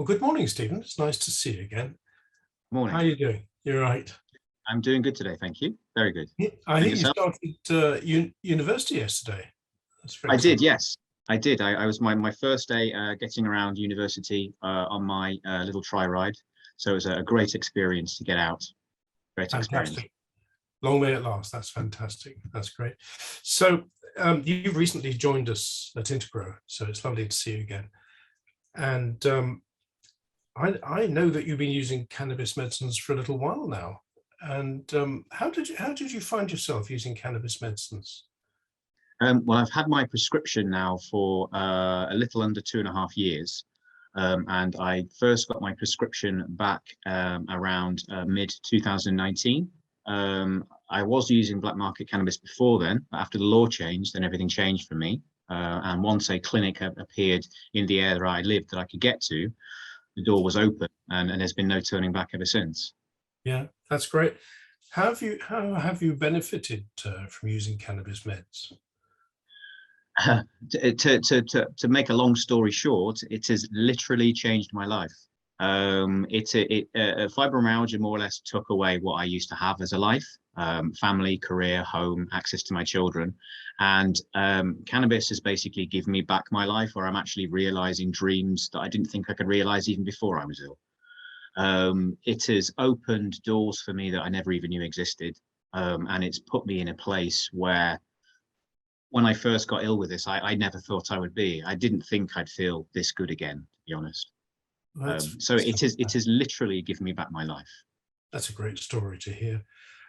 Well, good morning, Stephen. It's nice to see you again. How are Morning. you doing? You're right. I'm doing good today, thank you. Very good. I And hear you yourself? started university yesterday. That's very I exciting. did, yes. I did. I was my first day getting around university on my little tri ride. So it was a great experience to get out. Great experience. Fantastic. Long may it last. That's fantastic. That's great. So you've recently joined us at Integro, so it's lovely to see you again. And I know that you've been using cannabis medicines for a little while now. And how did you find yourself using cannabis medicines? Well, I've had my prescription now for a little under 2.5 years. And I first got my prescription back around mid 2019. I was using black market cannabis before then, but after the law changed, then everything changed for me. And once a clinic appeared in the area I lived that I could get to, the door was open, and there's been no turning back ever since. Yeah, that's great. How have you benefited from using cannabis meds? To make a long story short, it has literally changed my life. Fibromyalgia more or less took away what I used to have as a life, family, career, home, access to my children. And cannabis has basically given me back my life, where I'm actually realizing dreams that I didn't think I could realize even before I was ill. It has opened doors for me that I never even knew existed. And it's put me in a place where when I first got ill with this, I never thought I would be. I didn't think I'd feel this good again, to be honest. So it has literally given me back my life. That's a great story to hear.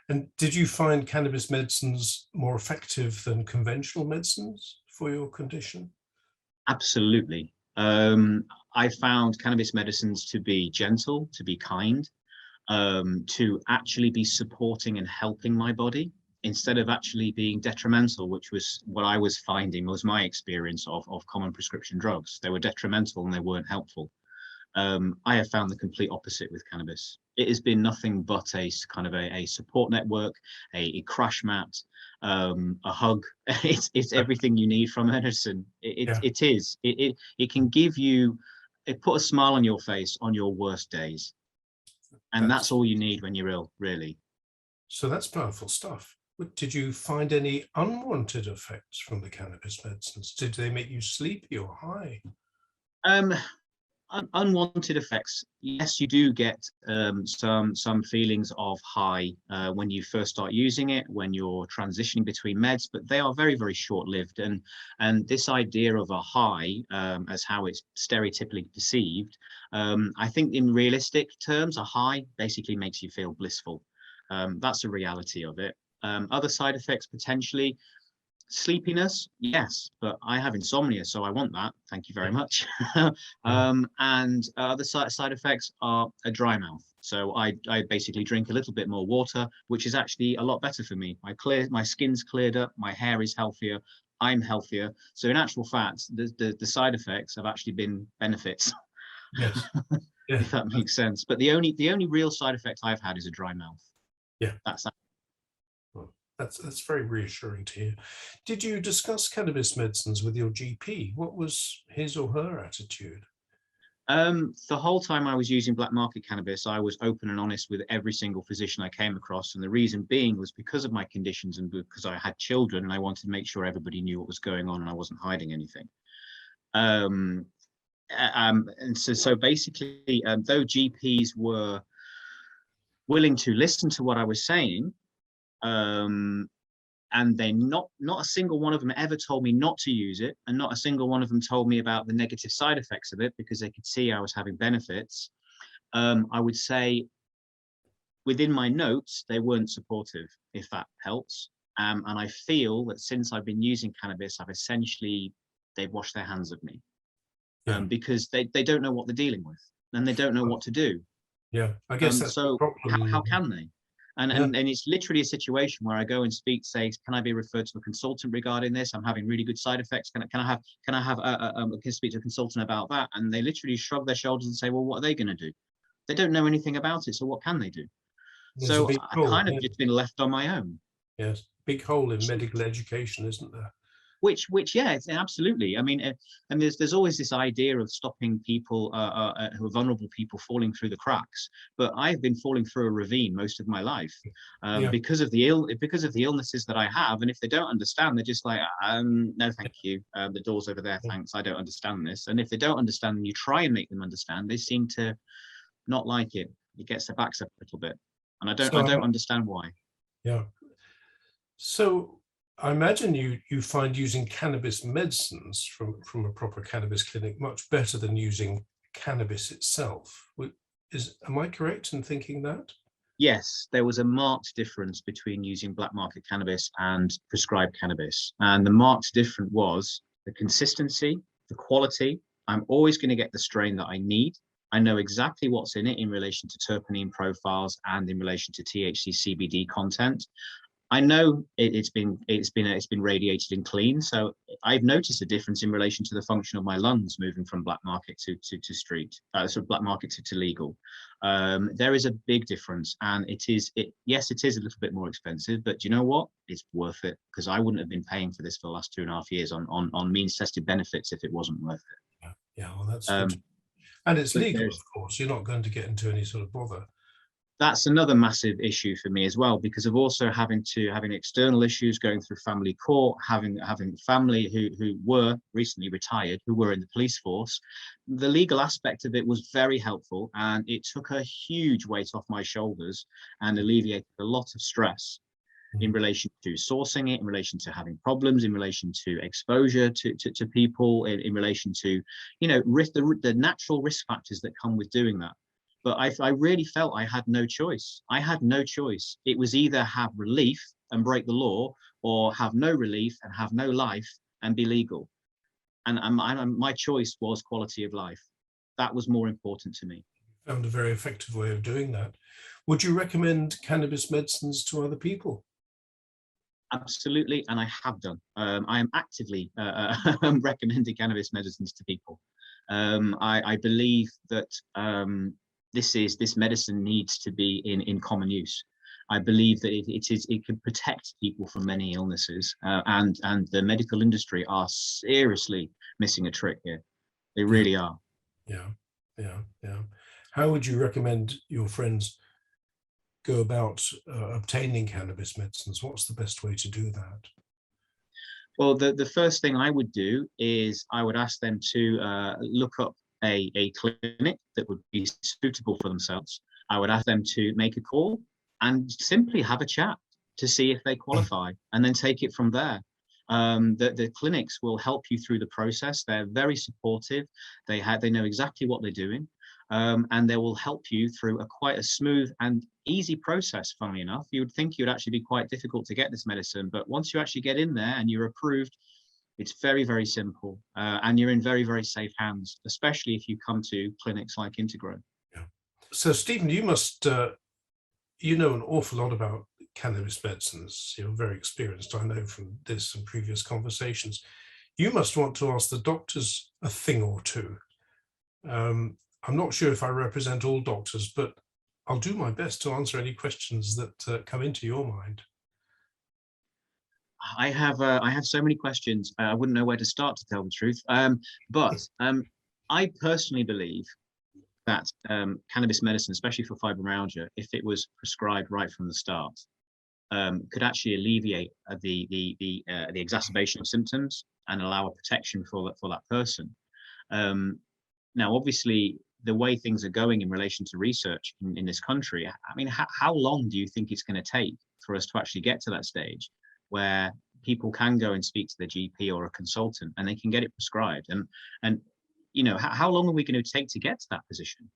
And did you find cannabis medicines more effective than conventional medicines for your condition? Absolutely. I found cannabis medicines to be gentle, to be kind, to actually be supporting and helping my body, instead of actually being detrimental, which was what I was finding was my experience of common prescription drugs. They were detrimental and they weren't helpful. I have found the complete opposite with cannabis. It has been nothing but a kind of a support network, a crash mat, a hug. It's everything you need from medicine. It can give you, it put a smile on your face on your worst days. And that's all you need when you're ill, really. So that's powerful stuff. But did you find any unwanted effects from the cannabis medicines? Did they make you sleepy or high? Unwanted effects, yes, you do get some feelings of high when you first start using it, when you're transitioning between meds, but they are very, very short-lived. And this idea of a high, as how it's stereotypically perceived, I think in realistic terms, a high basically makes you feel blissful. That's the reality of it. Other side effects, potentially sleepiness, yes, but I have insomnia, so I want that. Thank you very much. And other side effects are a dry mouth. So I basically drink a little bit more water, which is actually a lot better for me. My skin's cleared up, my hair is healthier, I'm healthier. So in actual fact, the side effects have actually been benefits. Yes. Yeah. If that makes sense. But the only real side effect I've had is a dry mouth. Yeah. That's that. That's very reassuring to hear. Did you discuss cannabis medicines with your GP? What was his or her attitude? The whole time I was using black market cannabis, I was open and honest with every single physician I came across. And the reason being was because of my conditions and because I had children and I wanted to make sure everybody knew what was going on and I wasn't hiding anything. And so basically, though GPs were willing to listen to what I was saying, and they not a single one of them ever told me not to use it, and not a single one of them told me about the negative side effects of it, because they could see I was having benefits. I would say within my notes, they weren't supportive, if that helps. And I feel that since I've been using cannabis, they've washed their hands of me. Because they don't know what they're dealing with, and they don't know what to do. Yeah, I guess that's so the problem. how can they? And it's literally a say, can I be referred to a consultant regarding this? I'm having really good side effects. Can I speak to a consultant about that? And they literally shrug their shoulders and say, well, what are they going to do? They don't know anything about it, so what can they do? So I kind of just been left on my own. Yes, big hole in medical education, isn't there? Which, yeah, it's absolutely. I mean, and there's always this idea of stopping people who are vulnerable people falling through the cracks. But I've been falling through a ravine most of my life Yeah. because of the illnesses that I have. And if they don't understand, they're just like, no, thank you. The door's over there. Thanks. I don't understand this. And if they don't understand, and you try and make them understand, they seem to not like it. It gets their backs up a little bit, and I So don't understand why. yeah. So I imagine you find using cannabis medicines from a proper cannabis clinic much better than using cannabis itself. Am I correct in thinking that? Yes, there was a marked difference between using black market cannabis and prescribed cannabis. And the marked difference was the consistency, the quality. I'm always going to get the strain that I need. I know exactly what's in it in relation to terpene profiles and in relation to THC CBD content. I know it's been radiated and clean, so I've noticed a difference in relation to the function of my lungs moving from black market to street, sort of black market to legal. There is a big difference, and yes, it is a little bit more expensive, but you know what? It's worth it, because I wouldn't have been paying for this for the last 2.5 years on means tested benefits if it wasn't worth it. Yeah, well, that's good. Um, And it's but legal, of course. You're not going to get into any sort of bother. that's another massive issue for me as well, because of also having external issues, going through family court, having family who were recently retired, who were in the police force. The legal aspect of it was very helpful, and it took a huge weight off my shoulders and alleviated a lot of stress in relation to sourcing it, in relation to having problems, in relation to exposure to people, in relation to, the natural risk factors that come with doing that. But I really felt I had no choice. I had no choice. It was either have relief and break the law, or have no relief and have no life and be legal. And my choice was quality of life. That was more important to me. Found a very effective way of doing that. Would you recommend cannabis medicines to other people? Absolutely, and I have done. I am actively recommending cannabis medicines to people. I believe that this medicine needs to be in common use. I believe that it can protect people from many illnesses, and the medical industry are seriously missing a trick here. They really are. Yeah. How would you recommend your friends go about obtaining cannabis medicines? What's the best way to do that? Well, the first thing I would do is I would ask them to look up a clinic that would be suitable for themselves. I would ask them to make a call and simply have a chat to see if they qualify, and then take it from there. The clinics will help you through the process. They're very supportive. They know exactly what they're doing, and they will help you through quite a smooth and easy process. Funnily enough, you would think it would actually be quite difficult to get this medicine, but once you actually get in there and you're approved, it's very, very simple, and you're in very, very safe hands, especially if you come to clinics like Integro. Yeah. So, Stephen, you must, you know an awful lot about cannabis medicines. You're very experienced, I know from this and previous conversations. You must want to ask the doctors a thing or two. I'm not sure if I represent all doctors, but I'll do my best to answer any questions that come into your mind. I have so many questions. I wouldn't know where to start, to tell the truth. But I personally believe that cannabis medicine, especially for fibromyalgia, if it was prescribed right from the start, could actually alleviate the exacerbation of symptoms and allow a protection for that person. Now, obviously, the way things are going in relation to research in this country, I mean, how long do you think it's going to take for us to actually get to that stage where people can go and speak to their GP or a consultant and they can get it prescribed? And how long are we going to take to get to that position?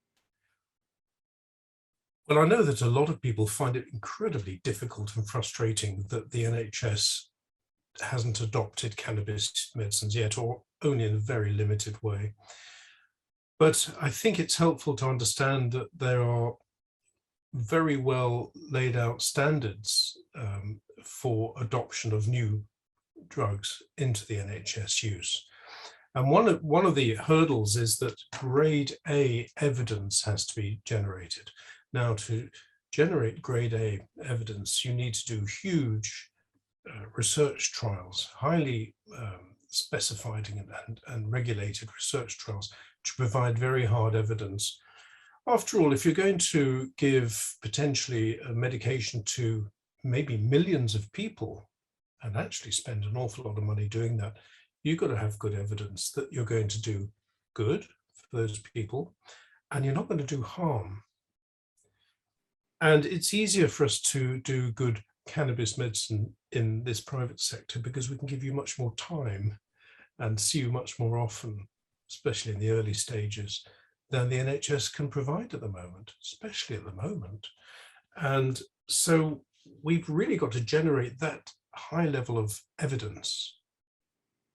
Well, I know that a lot of people find it incredibly difficult and frustrating that the NHS hasn't adopted cannabis medicines yet, or only in a very limited way. But I think it's helpful to understand that there are very well laid out standards for adoption of new drugs into the NHS use. And one of the hurdles is that grade A evidence has to be generated. Now, to generate grade A evidence, you need to do huge research trials, highly specified and regulated research trials to provide very hard evidence. After all, if you're going to give potentially a medication to maybe millions of people and actually spend an awful lot of money doing that, you've got to have good evidence that you're going to do good for those people and you're not going to do harm. And it's easier for us to do good cannabis medicine in this private sector because we can give you much more time and see you much more often, especially in the early stages, than the NHS can provide at the moment, especially at the moment. And so we've really got to generate that high level of evidence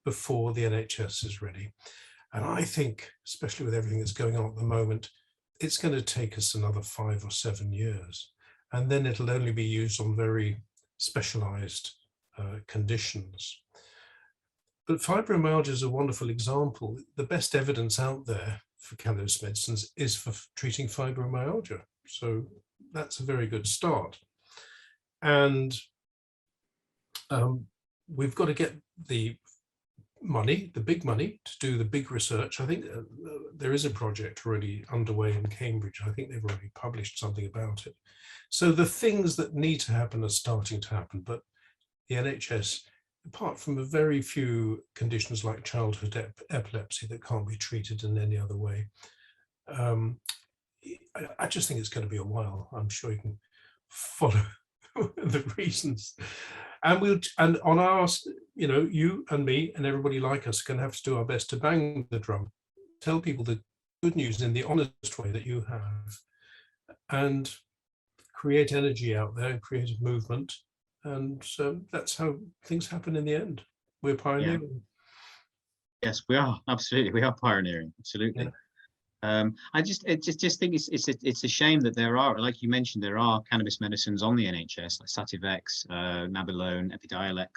before the NHS is ready. And I think, especially with everything that's going on at the moment, it's going to take us another 5 or 7 years. And then it'll only be used on very specialized conditions. But fibromyalgia is a wonderful example. The best evidence out there for cannabis medicines is for treating fibromyalgia. So that's a very good start. And we've got to get the money, the big money, to do the big research. I think there is a project already underway in Cambridge. I think they've already published something about it. So the things that need to happen are starting to happen, but the NHS, apart from a very few conditions like childhood epilepsy that can't be treated in any other way, I just think it's going to be a while. I'm sure you can follow the reasons. And on our, you and me and everybody like us are going to have to do our best to bang the drum, tell people the good news in the honest way that you have, and create energy out there and create a movement. And so that's how things happen in the end. We're pioneering. Yes, we are. Absolutely. We are pioneering. Absolutely. I just think it's a shame that there are, like you mentioned, there are cannabis medicines on the NHS like Sativex, Nabilone, Epidiolex.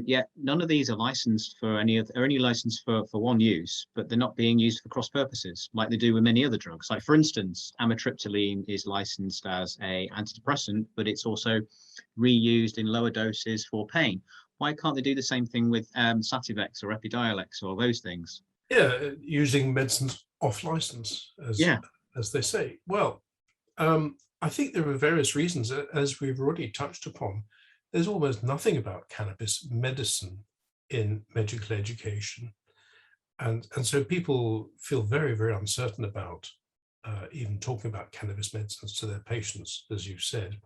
Yet none of these are licensed for any licensed for one use, but they're not being used for cross purposes like they do with many other drugs. Like for instance, amitriptyline is licensed as a antidepressant, but it's also reused in lower doses for pain. Why can't they do the same thing with Sativex or Epidiolex or those things? Yeah, using medicines off license, as they say. Well, I think there are various reasons, as we've already touched upon. There's almost nothing about cannabis medicine in medical education. And so people feel very, very uncertain about even talking about cannabis medicines to their patients, as you said.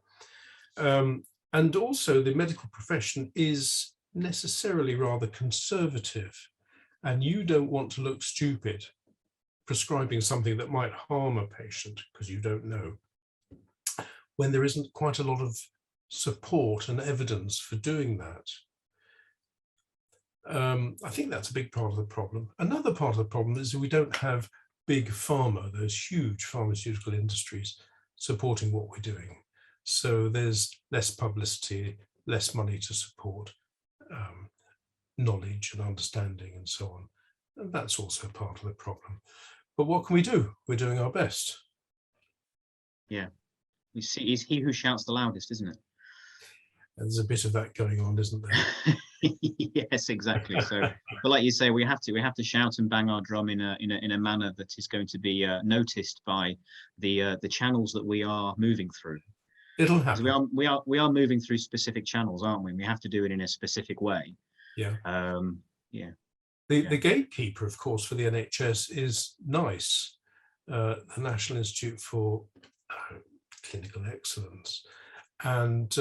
And also the medical profession is necessarily rather conservative, and you don't want to look stupid prescribing something that might harm a patient because you don't know, when there isn't quite a lot of support and evidence for doing that. I think that's a big part of the problem. Another part of the problem is that we don't have big pharma, those huge pharmaceutical industries supporting what we're doing. So there's less publicity, less money to support knowledge and understanding and so on. And that's also part of the problem. But what can we do? We're doing our best. Yeah. You see, it's he who shouts the loudest, isn't it? There's a bit of that going on, isn't there? Yes, exactly. So, but like you say, we have to shout and bang our drum in a manner that is going to be noticed by the channels that we are moving through. It'll happen. We are moving through specific channels, aren't we? We have to do it in a specific way. Yeah. Yeah. The gatekeeper, of course, for the NHS is NICE, the National Institute for Clinical Excellence. And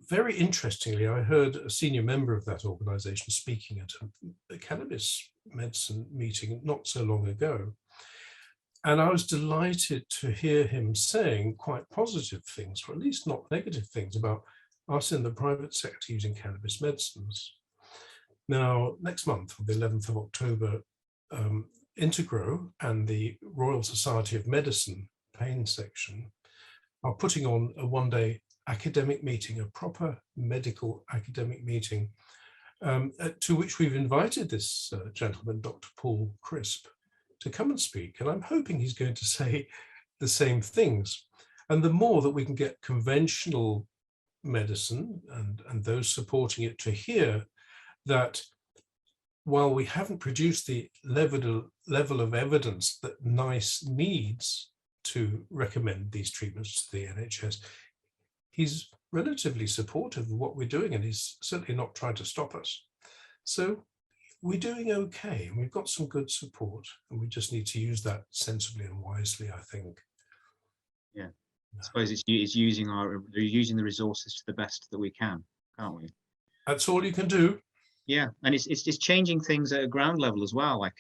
very interestingly, I heard a senior member of that organisation speaking at a cannabis medicine meeting not so long ago. And I was delighted to hear him saying quite positive things, or at least not negative things, about us in the private sector using cannabis medicines. Now, next month, on the 11th of October, Integro and the Royal Society of Medicine pain section are putting on a one-day academic meeting, a proper medical academic meeting, to which we've invited this gentleman, Dr. Paul Crisp, to come and speak. And I'm hoping he's going to say the same things. And the more that we can get conventional medicine and those supporting it to hear that while we haven't produced the level of evidence that NICE needs to recommend these treatments to the NHS, he's relatively supportive of what we're doing, and he's certainly not trying to stop us. So we're doing okay, and we've got some good support, and we just need to use that sensibly and wisely, I think. Yeah, I suppose it's using the resources to the best that we can, can't we? That's all you can do. Yeah, and it's changing things at a ground level as well. Like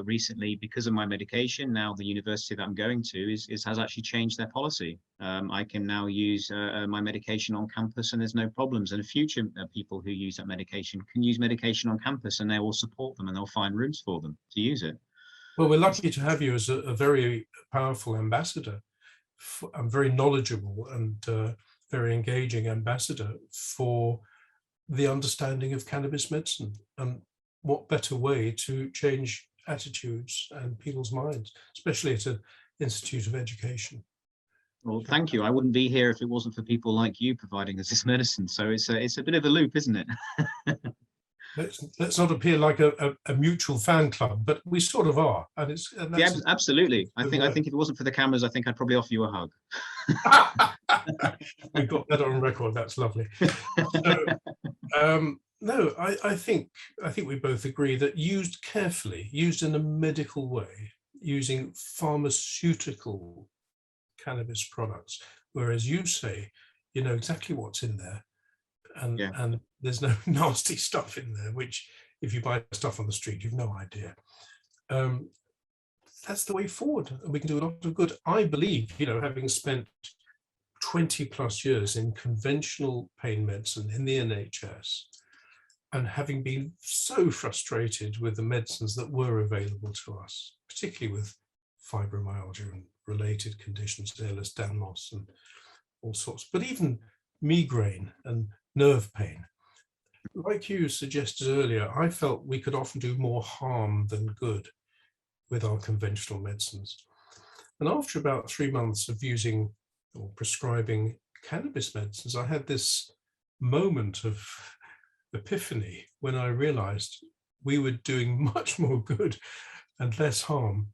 recently, because of my medication, now the university that I'm going to has actually changed their policy. I can now use my medication on campus, and there's no problems. And future people who use that medication can use medication on campus, and they will support them, and they'll find rooms for them to use it. Well, we're lucky to have you as a very powerful ambassador, a very knowledgeable and very engaging ambassador for the understanding of cannabis medicine. And what better way to change attitudes and people's minds, especially at an institute of education. Well, thank you. I wouldn't be here if it wasn't for people like you providing us this medicine. So it's a bit of a loop, isn't it? Let's not appear like a mutual fan club, but we sort of are. And it's yeah, absolutely. I think if it wasn't for the cameras, I think I'd probably offer you a hug. We've got that on record. That's lovely. So, no, I think we both agree that used carefully, used in a medical way, using pharmaceutical cannabis products, whereas you say you know exactly what's in there, and there's no nasty stuff in there, which if you buy stuff on the street, you've no idea. That's the way forward, and we can do a lot of good. I believe, having spent 20 plus years in conventional pain medicine in the NHS, and having been so frustrated with the medicines that were available to us, particularly with fibromyalgia and related conditions, Ehlers-Danlos and all sorts, but even migraine and nerve pain. Like you suggested earlier, I felt we could often do more harm than good with our conventional medicines. And after about 3 months of using or prescribing cannabis medicines, I had this moment of epiphany when I realized we were doing much more good and less harm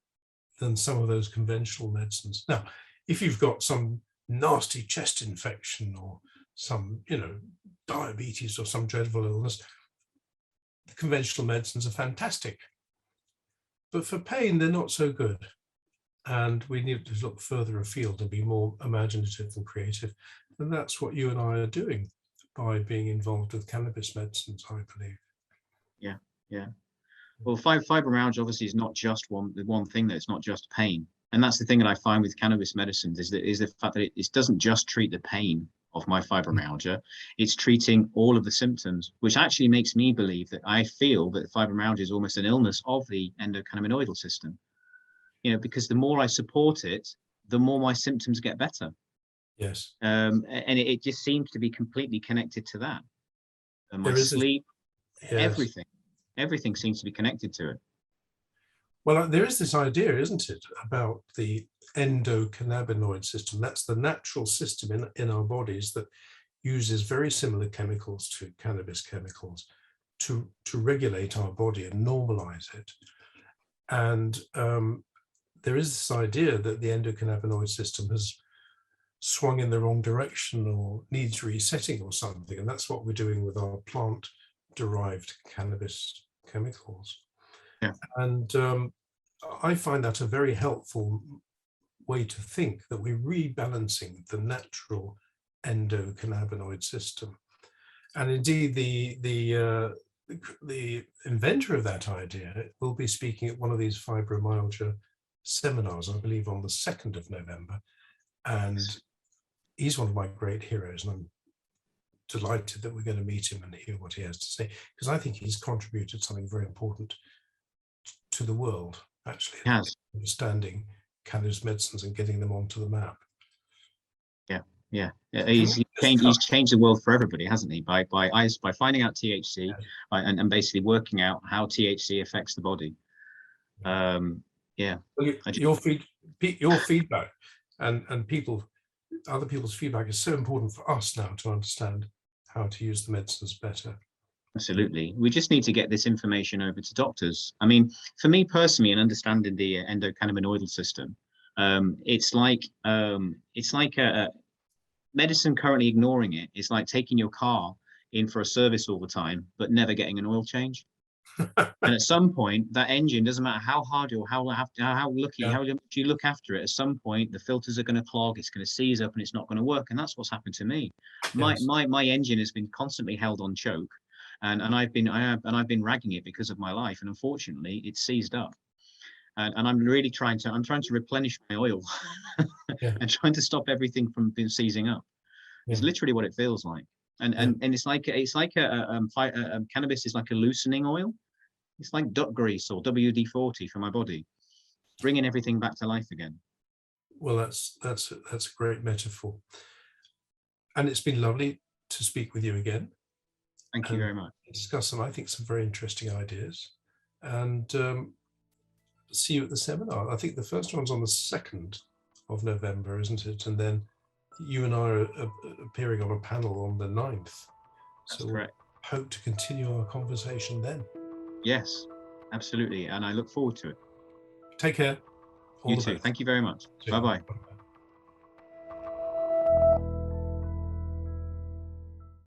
than some of those conventional medicines. Now, if you've got some nasty chest infection or some, diabetes or some dreadful illness, the conventional medicines are fantastic. But for pain, they're not so good. And we need to look further afield and be more imaginative and creative. And that's what you and I are doing by being involved with cannabis medicines, I believe. Yeah. Well, fibromyalgia obviously is not just one thing, that it's not just pain. And that's the thing that I find with cannabis medicines is the fact that it doesn't just treat the pain of my fibromyalgia, it's treating all of the symptoms, which actually makes me believe that I feel that fibromyalgia is almost an illness of the endocannabinoidal system. Because the more I support it, the more my symptoms get better. Yes. And it just seems to be completely connected to that. And my sleep, everything seems to be connected to it. Well, there is this idea, isn't it, about the endocannabinoid system. That's the natural system in our bodies that uses very similar chemicals to cannabis chemicals to regulate our body and normalize it. And there is this idea that the endocannabinoid system has swung in the wrong direction or needs resetting or something. And that's what we're doing with our plant-derived cannabis chemicals. Yeah. And I find that a very helpful way to think, that we're rebalancing the natural endocannabinoid system. And indeed, the inventor of that idea will be speaking at one of these fibromyalgia seminars, I believe, on the 2nd of November. And he's one of my great heroes, and I'm delighted that we're going to meet him and hear what he has to say, because I think he's contributed something very important to the world, actually, understanding cannabis medicines and getting them onto the map. Yeah. He's changed the world for everybody, hasn't he? By finding out THC, and basically working out how THC affects the body. Well, your feedback and people other people's feedback is so important for us now to understand how to use the medicines better. Absolutely. We just need to get this information over to doctors. I mean, for me personally, in understanding the endocannabinoid system, it's like a medicine currently ignoring it. It's like taking your car in for a service all the time, but never getting an oil change. And at some point, that engine, doesn't matter how hard or how much you look after it, at some point the filters are going to clog, it's going to seize up, and it's not going to work. And that's what's happened to me. Yes. My engine has been constantly held on choke, and I've been ragging it because of my life, and unfortunately, it's seized up. And I'm really trying to replenish my oil Yeah. and trying to stop everything from being seizing up. It's literally what it feels like. And it's like cannabis is like a loosening oil. It's like duck grease or WD-40 for my body, bringing everything back to life again. Well, that's a great metaphor. And it's been lovely to speak with you again. Thank you very much. Discuss some, I think, some very interesting ideas. And see you at the seminar. I think the first one's on the 2nd of November, isn't it? And then you and I are appearing on a panel on the 9th. That's correct. We'll hope to continue our conversation then. Yes, absolutely. And I look forward to it. Take care. You too. Thank you very much. Bye-bye.